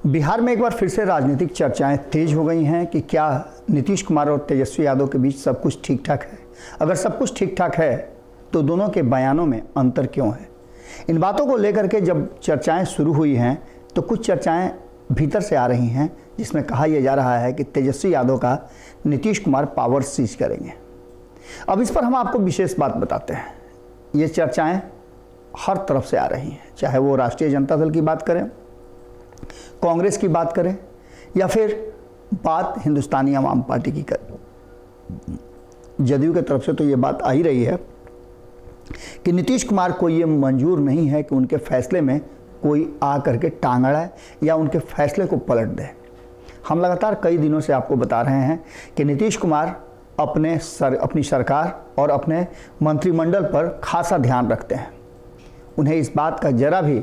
बिहार में एक बार फिर से राजनीतिक चर्चाएं तेज हो गई हैं कि क्या नीतीश कुमार और तेजस्वी यादव के बीच सब कुछ ठीक ठाक है। अगर सब कुछ ठीक ठाक है तो दोनों के बयानों में अंतर क्यों है। इन बातों को लेकर के जब चर्चाएं शुरू हुई हैं तो कुछ चर्चाएं भीतर से आ रही हैं जिसमें कहा यह जा रहा है कि तेजस्वी यादव का नीतीश कुमार पावर सीज करेंगे। अब इस पर हम आपको विशेष बात बताते हैं। ये चर्चाएं हर तरफ से आ रही हैं, चाहे वो राष्ट्रीय जनता दल की बात करें, कांग्रेस की बात करें या फिर बात हिंदुस्तानी आवाम पार्टी की करें। जदयू की तरफ से तो ये बात आ ही रही है कि नीतीश कुमार को ये मंजूर नहीं है कि उनके फैसले में कोई आ करके टांग अड़ाए या उनके फैसले को पलट दे। हम लगातार कई दिनों से आपको बता रहे हैं कि नीतीश कुमार अपनी सरकार और अपने मंत्रिमंडल पर खासा ध्यान रखते हैं। उन्हें इस बात का जरा भी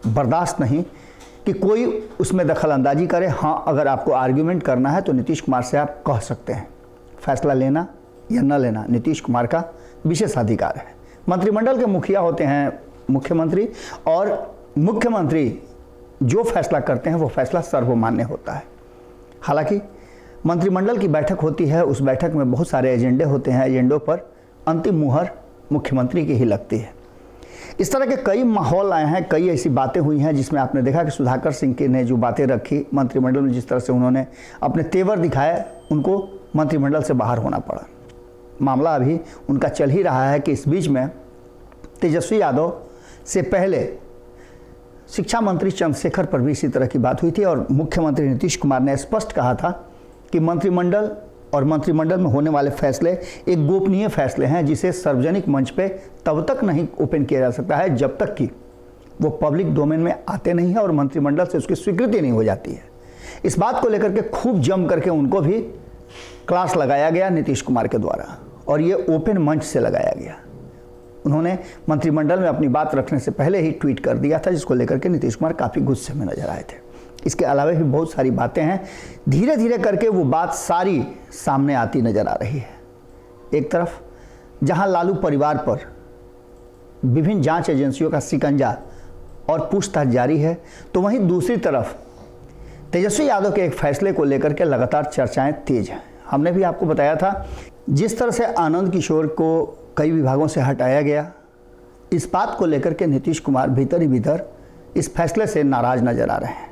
बर्दाश्त नहीं कि कोई उसमें दखल अंदाजी करे। हाँ, अगर आपको आर्ग्यूमेंट करना है तो नीतीश कुमार से आप कह सकते हैं। फैसला लेना या न लेना नीतीश कुमार का विशेष अधिकार है। मंत्रिमंडल के मुखिया होते हैं मुख्यमंत्री, और मुख्यमंत्री जो फैसला करते हैं वो फैसला सर्वमान्य होता है। हालांकि मंत्रिमंडल की बैठक होती है, उस बैठक में बहुत सारे एजेंडे होते हैं। एजेंडों पर अंतिम मुहर मुख्यमंत्री की ही लगती है। इस तरह के कई माहौल आए हैं, कई ऐसी बातें हुई हैं जिसमें आपने देखा कि सुधाकर सिंह के ने जो बातें रखी मंत्रिमंडल में, जिस तरह से उन्होंने अपने तेवर दिखाए, उनको मंत्रिमंडल से बाहर होना पड़ा। मामला अभी उनका चल ही रहा है कि इस बीच में तेजस्वी यादव से पहले शिक्षा मंत्री चंद्रशेखर पर भी इसी तरह की बात हुई थी और मुख्यमंत्री नीतीश कुमार ने स्पष्ट कहा था कि मंत्रिमंडल और मंत्रिमंडल में होने वाले फैसले एक गोपनीय फैसले हैं जिसे सार्वजनिक मंच पे तब तक नहीं ओपन किया जा सकता है जब तक कि वो पब्लिक डोमेन में आते नहीं है और मंत्रिमंडल से उसकी स्वीकृति नहीं हो जाती है। इस बात को लेकर के खूब जम करके उनको भी क्लास लगाया गया नीतीश कुमार के द्वारा, और ये ओपन मंच से लगाया गया। उन्होंने मंत्रिमंडल में अपनी बात रखने से पहले ही ट्वीट कर दिया था, जिसको लेकर के नीतीश कुमार काफ़ी गुस्से में नजर आए थे। इसके अलावा भी बहुत सारी बातें हैं, धीरे धीरे करके वो बात सारी सामने आती नजर आ रही है। एक तरफ जहां लालू परिवार पर विभिन्न जांच एजेंसियों का शिकंजा और पूछताछ जारी है, तो वहीं दूसरी तरफ तेजस्वी यादव के एक फैसले को लेकर के लगातार चर्चाएं तेज हैं। हमने भी आपको बताया था जिस तरह से आनंद किशोर को कई विभागों से हटाया गया, इस बात को लेकर के नीतीश कुमार भीतर ही भीतर इस फैसले से नाराज नजर आ रहे हैं।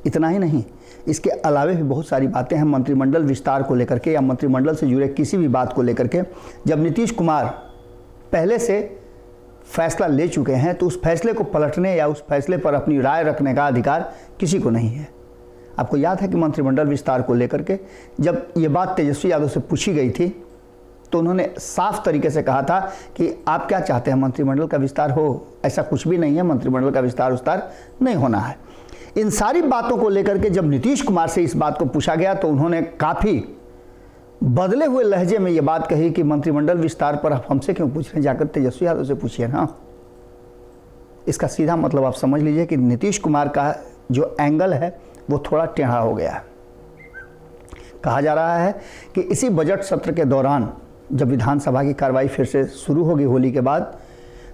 इतना ही नहीं, इसके अलावा भी बहुत सारी बातें हैं मंत्रिमंडल विस्तार को लेकर के या मंत्रिमंडल से जुड़े किसी भी बात को लेकर के। जब नीतीश कुमार पहले से फैसला ले चुके हैं तो उस फैसले को पलटने या उस फैसले पर अपनी राय रखने का अधिकार किसी को नहीं है। आपको याद है कि मंत्रिमंडल विस्तार को लेकर के जब ये बात तेजस्वी यादव से पूछी गई थी तो उन्होंने साफ तरीके से कहा था कि आप क्या चाहते हैं, मंत्रिमंडल का विस्तार हो? ऐसा कुछ भी नहीं है, मंत्रिमंडल का विस्तार नहीं होना है। इन सारी बातों को लेकर के जब नीतीश कुमार से इस बात को पूछा गया तो उन्होंने काफ़ी बदले हुए लहजे में ये बात कही कि मंत्रिमंडल विस्तार पर आप हमसे क्यों पूछ रहे हैं, जाकर तेजस्वी यादव से पूछिए ना। इसका सीधा मतलब आप समझ लीजिए कि नीतीश कुमार का जो एंगल है वो थोड़ा टेढ़ा हो गया है। कहा जा रहा है कि इसी बजट सत्र के दौरान जब विधानसभा की कार्रवाई फिर से शुरू होगी होली के बाद,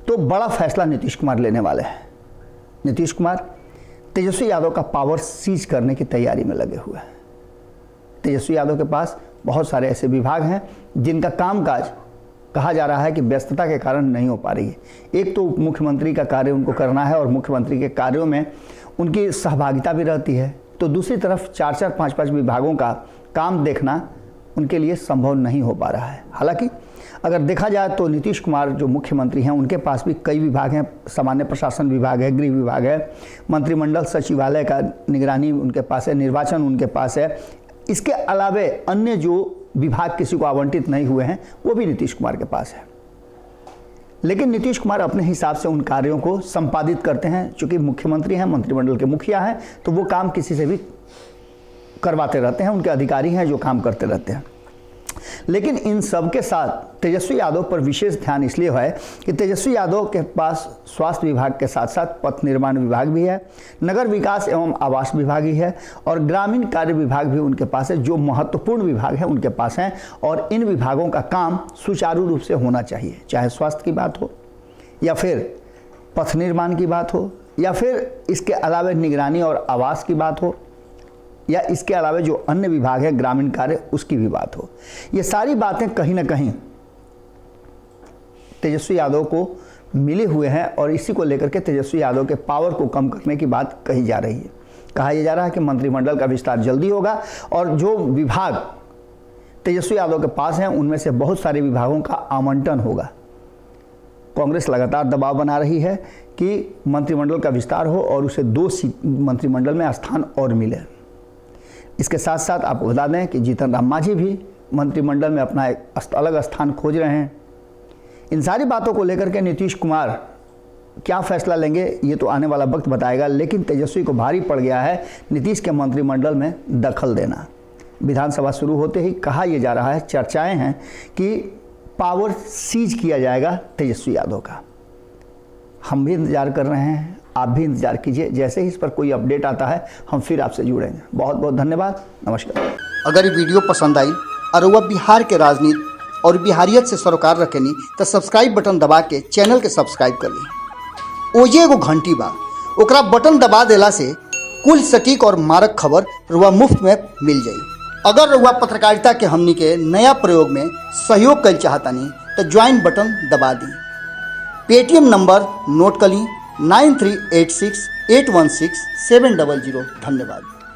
तो बड़ा फैसला नीतीश कुमार लेने वाले हैं। नीतीश कुमार तेजस्वी यादव का पावर सीज करने की तैयारी में लगे हुए हैं। तेजस्वी यादव के पास बहुत सारे ऐसे विभाग हैं जिनका कामकाज कहा जा रहा है कि व्यस्तता के कारण नहीं हो पा रही है। एक तो मुख्यमंत्री का कार्य उनको करना है और मुख्यमंत्री के कार्यों में उनकी सहभागिता भी रहती है, तो दूसरी तरफ 4-4, 5-5 विभागों का काम देखना उनके लिए संभव नहीं हो पा रहा है। हालांकि अगर देखा जाए तो नीतीश कुमार जो मुख्यमंत्री हैं उनके पास भी कई विभाग हैं। सामान्य प्रशासन विभाग है, गृह विभाग है, मंत्रिमंडल सचिवालय का निगरानी उनके पास है, निर्वाचन उनके पास है। इसके अलावे अन्य जो विभाग किसी को आवंटित नहीं हुए हैं वो भी नीतीश कुमार के पास है। लेकिन नीतीश कुमार अपने हिसाब से उन कार्यों को संपादित करते हैं। चूँकि मुख्यमंत्री हैं, मंत्रिमंडल के मुखिया हैं, तो वो काम किसी से भी करवाते रहते हैं, उनके अधिकारी हैं जो काम करते रहते हैं। लेकिन इन सब के साथ तेजस्वी यादव पर विशेष ध्यान इसलिए है कि तेजस्वी यादव के पास स्वास्थ्य विभाग के साथ साथ पथ निर्माण विभाग भी है, नगर विकास एवं आवास विभाग ही है और ग्रामीण कार्य विभाग भी उनके पास है। जो महत्वपूर्ण विभाग है उनके पास हैं और इन विभागों का काम सुचारू रूप से होना चाहिए, चाहे स्वास्थ्य की बात हो या फिर पथ निर्माण की बात हो या फिर इसके अलावा निगरानी और आवास की बात हो, या इसके अलावा जो अन्य विभाग है ग्रामीण कार्य उसकी भी बात हो, ये सारी बातें कहीं ना कहीं तेजस्वी यादव को मिले हुए हैं और इसी को लेकर के तेजस्वी यादव के पावर को कम करने की बात कही जा रही है। कहा यह जा रहा है कि मंत्रिमंडल का विस्तार जल्दी होगा और जो विभाग तेजस्वी यादव के पास हैं उनमें से बहुत सारे विभागों का आवंटन होगा। कांग्रेस लगातार दबाव बना रही है कि मंत्रिमंडल का विस्तार हो और उसे 2 मंत्रिमंडल में स्थान और मिले। इसके साथ साथ आपको बता दें कि जीतन राम मांझी भी मंत्रिमंडल में अपना एक अलग स्थान खोज रहे हैं। इन सारी बातों को लेकर के नीतीश कुमार क्या फैसला लेंगे ये तो आने वाला वक्त बताएगा, लेकिन तेजस्वी को भारी पड़ गया है नीतीश के मंत्रिमंडल में दखल देना। विधानसभा शुरू होते ही कहा यह जा रहा है, चर्चाएं हैं कि पावर सीज किया जाएगा तेजस्वी यादव का। हम भी इंतजार कर रहे हैं, आप भी इंतजार कीजिए। जैसे ही इस पर कोई अपडेट आता है हम फिर आपसे जुड़ेंगे। बहुत बहुत धन्यवाद, नमस्कार। अगर ये वीडियो पसंद आई और वह बिहार के राजनीति और बिहारियत से सरोकार रखेनी तो सब्सक्राइब बटन दबा के चैनल के सब्सक्राइब कर ली। ओजे एगो घंटी बा, ओकरा बटन दबा देला से कुल सटीक और मारक खबर रुआ मुफ्त में मिल जाई। अगर रुआ पत्रकारिता के हमनी के नया प्रयोग में सहयोग कर चाहतानी तो ज्वाइन बटन दबा दी। पेटीएम नंबर नोट कर ली 9386816700। धन्यवाद।